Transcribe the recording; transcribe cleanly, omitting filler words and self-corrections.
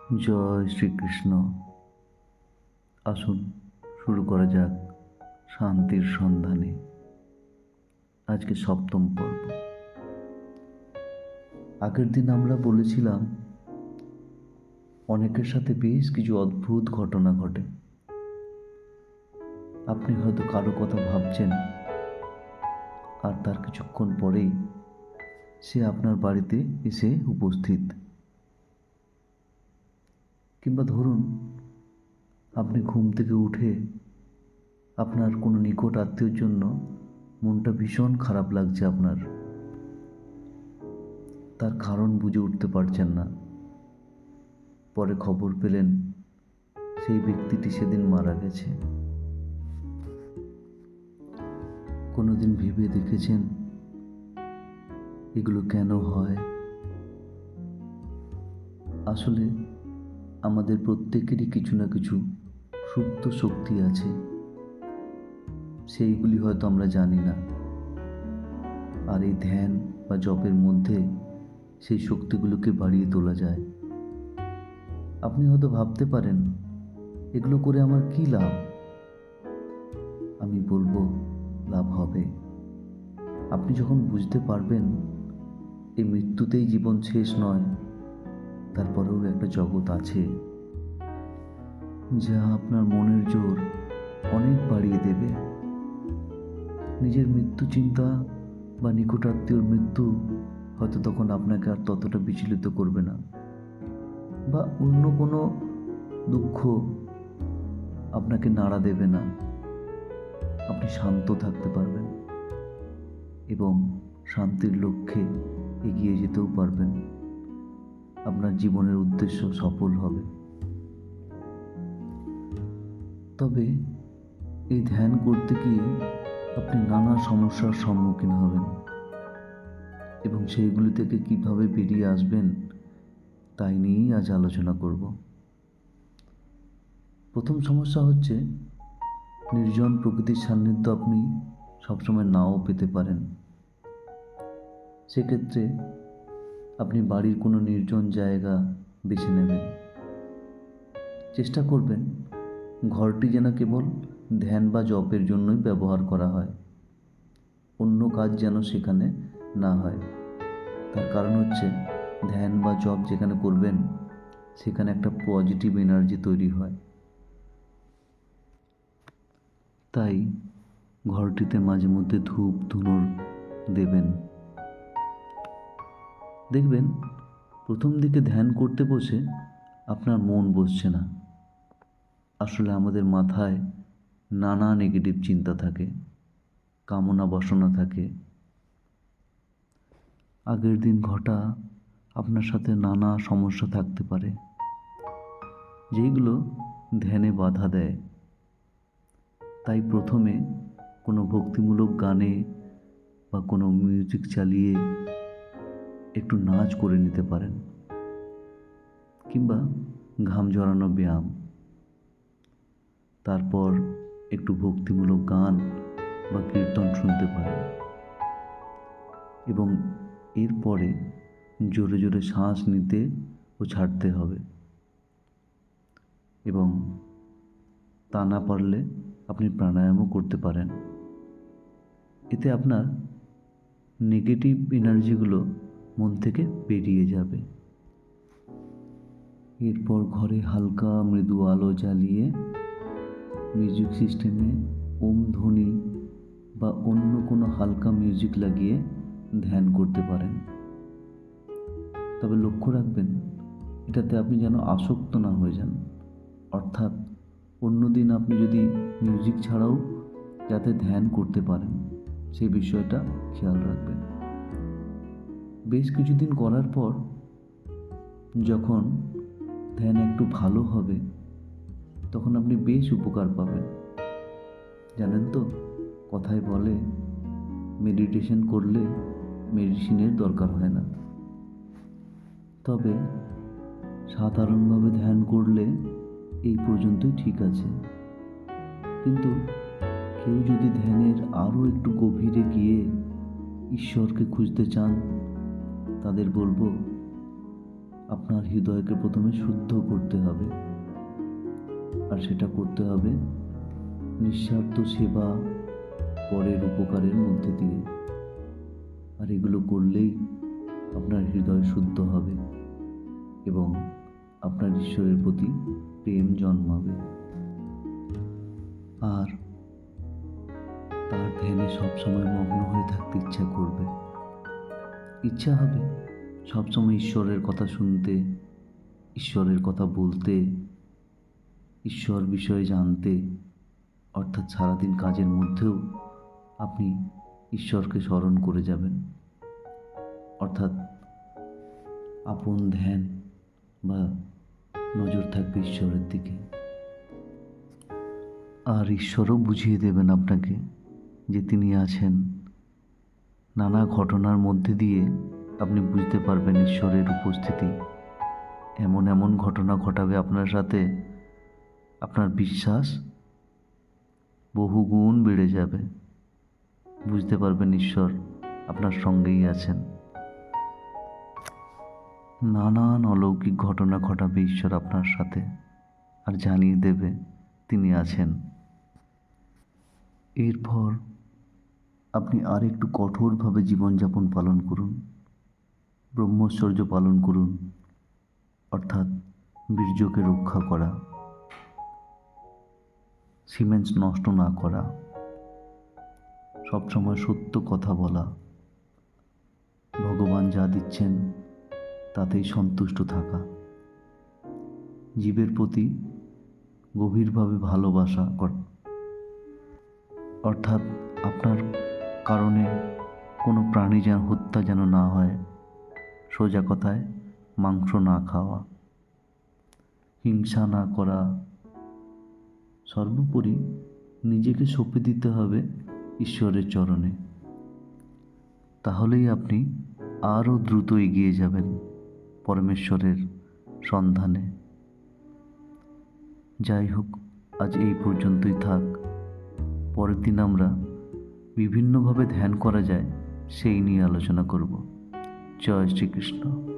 জয় শ্রীকৃষ্ণ। আসুন শুরু করা যাক শান্তির সন্ধানে। আজকে 7ম পর্ব। আগের দিন আমরা বলেছিলাম অনেকের সাথে বেশ কিছু অদ্ভুত ঘটনা ঘটে। আপনি হয়তো কারো কথা ভাবছেন আর তার কিছুক্ষণ পরেই সে আপনার বাড়িতে এসে উপস্থিত। কিংবা ধরুন আপনি ঘুম থেকে উঠে আপনার কোনো নিকট আত্মীয়র জন্য মনটা ভীষণ খারাপ লাগছে, আপনার তার কারণ বুঝে উঠতে পারছেন না। পরে খবর পেলেন সেই ব্যক্তিটি সেদিন মারা গেছে। কোনোদিন ভেবে দেখেছেন এগুলো কেন হয়? আসলে আমাদের প্রত্যেকেরই কিছু না কিছু সুপ্ত শক্তি আছে, সেইগুলি হয়তো আমরা জানি না। আর এই ধ্যান বা জপের মধ্যে সেই শক্তিগুলোকে বাড়িয়ে তোলা যায়। আপনি হয়তো ভাবতে পারেন এগুলো করে আমার কি লাভ? আমি বলবো লাভ হবে। আপনি যখন বুঝতে পারবেন এই মৃত্যুতেই জীবন শেষ নয়, তারপরেও একটা জগৎ আছে যা আপনার মনের জোর অনেক বাড়িয়ে দেবে। নিজের মৃত্যু চিন্তা বা নিকটাত্মীয়র মৃত্যু হয়তো তখন আপনাকে আর ততটা বিচলিত করবে না, বা অন্য কোনো দুঃখ আপনাকে নাড়া দেবে না। আপনি শান্ত থাকতে পারবেন এবং শান্তির লক্ষ্যে এগিয়ে যেতেও পারবেন। আপনার জীবনের উদ্দেশ্য সফল হবে। তবে এই ধ্যান করতে গিয়ে আপনি নানা সমস্যার সম্মুখীন হবেন এবং সেইগুলি থেকে কিভাবে বেরিয়ে আসবেন তাই নিয়েই আজ আলোচনা করব। প্রথম সমস্যা হচ্ছে নির্জন প্রকৃতির সান্নিধ্য আপনি সবসময় নাও পেতে পারেন। সেক্ষেত্রে আপনি বাড়ির কোনো নির্জন জায়গা বেছে নেবেন। চেষ্টা করবেন ঘরটি যেন কেবল ধ্যান বা জপের জন্যই ব্যবহার করা হয়, অন্য কাজ যেন সেখানে না হয়। তার কারণ হচ্ছে ধ্যান বা জপ যেখানে করবেন সেখানে একটা পজিটিভ এনার্জি তৈরি হয়। তাই ঘরটিতে মাঝে মধ্যে ধূপ ধুনো দেবেন। দেখবেন প্রথম দিকে ধ্যান করতে বসে আপনার মন বসছে না। আসলে আমাদের মাথায় নানা নেগেটিভ চিন্তা থাকে, কামনা বাসনা থাকে। আগের দিন ঘটা আপনার সাথে নানা সমস্যা থাকতে পারে, যেগুলো ধ্যানে বাধা দেয়। তাই প্রথমে কোনো ভক্তিমূলক গানে বা কোনো মিউজিক চালিয়ে একটু নাচ করে নিতে পারেন, কিংবা ঘাম ঝরানো ব্যায়াম। তারপর একটু ভক্তিমূলক গান বা কীর্তন শুনতে পারেন এবং এরপরে জোরে জোরে শ্বাস নিতে ও ছাড়তে হবে। এবং তা না পারলে আপনি প্রাণায়ামও করতে পারেন। এতে আপনার নেগেটিভ এনার্জিগুলো মন থেকে বেরিয়ে যাবে। এরপর ঘরে হালকা মৃদু আলো জ্বালিয়ে মিউজিক সিস্টেমে ওম ধ্বনি বা অন্য কোনো হালকা মিউজিক লাগিয়ে ধ্যান করতে পারেন। তবে লক্ষ্য রাখবেন এটাতে আপনি যেন আসক্ত না হয়ে যান। অর্থাৎ অন্যদিন আপনি যদি মিউজিক ছাড়াও যাতে ধ্যান করতে পারেন সেই বিষয়টা খেয়াল রাখবেন। বেশ কিছুদিন করার পর যখন ধ্যান একটু ভালো হবে তখন আপনি বেশ উপকার পাবেন। জানেন তো, কথায় বলে মেডিটেশন করলে মেডিসিনের দরকার হয় না। তবে সাধারণভাবে ধ্যান করলে এই পর্যন্তই ঠিক আছে। কিন্তু কেউ যদি ধ্যানের আরও একটু গভীরে গিয়ে ঈশ্বরকে খুঁজতে চান তাদের বলবো আপনার হৃদয়কে প্রথমে শুদ্ধ করতে হবে, আর সেটা করতে হবে নিঃস্বার্থ সেবা, পরের উপকারের মধ্যে দিয়ে। আর এগুলো করলেই আপনার হৃদয় শুদ্ধ হবে এবং আপনার ঈশ্বরের প্রতি প্রেম জন্মাবে। আর তার ধ্যানে সবসময় মগ্ন হয়ে থাকতে ইচ্ছা করবে, ইচ্ছা হবে সবসময় ঈশ্বরের কথা শুনতে, ঈশ্বরের কথা বলতে, ঈশ্বর বিষয়ে জানতে। অর্থাৎ সারাদিন কাজের মধ্যেও আপনি ঈশ্বরকে স্মরণ করে যাবেন। অর্থাৎ আপন ধ্যান বা নজর থাকবে ঈশ্বরের দিকে। আর ঈশ্বরও বুঝিয়ে দেবেন আপনাকে যে তিনি আছেন। নানা ঘটনার মধ্যে দিয়ে আপনি বুঝতে পারবেন ঈশ্বরের উপস্থিতি। এমন এমন ঘটনা ঘটাবে আপনার সাথে, আপনার বিশ্বাস বহুগুণ বেড়ে যাবে। বুঝতে পারবেন ঈশ্বর আপনার সঙ্গেই আছেন। নানান অলৌকিক ঘটনা ঘটাবে ঈশ্বর আপনার সাথে, আর জানিয়ে দেবে তিনি আছেন। এরপর আপনি আর একটু কঠোরভাবে জীবনযাপন পালন করুন, ব্রহ্মচর্য পালন করুন। অর্থাৎ বীর্যকে রক্ষা করা, সিমেন্স নষ্ট না করা, সবসময় সত্য কথা বলা, ভগবান যা দিচ্ছেন তাতেই সন্তুষ্ট থাকা, জীবের প্রতি গভীরভাবে ভালোবাসা করা। অর্থাৎ আপনার কারণে কোনো প্রাণী যেন হত্যা যেন না হয়, সোজা কথায় মাংস না খাওয়া, হিংসা না করা। সর্বোপরি নিজেকে সঁপে দিতে হবে ঈশ্বরের চরণে। তাহলেই আপনি আরও দ্রুত এগিয়ে যাবেন পরমেশ্বরের সন্ধানে। যাই হোক, আজ এই পর্যন্তই থাক। পরের দিন আমরা বিভিন্নভাবে ধ্যান করা যায় সেই নিয়ে আলোচনা করব। জয় শ্রীকৃষ্ণ।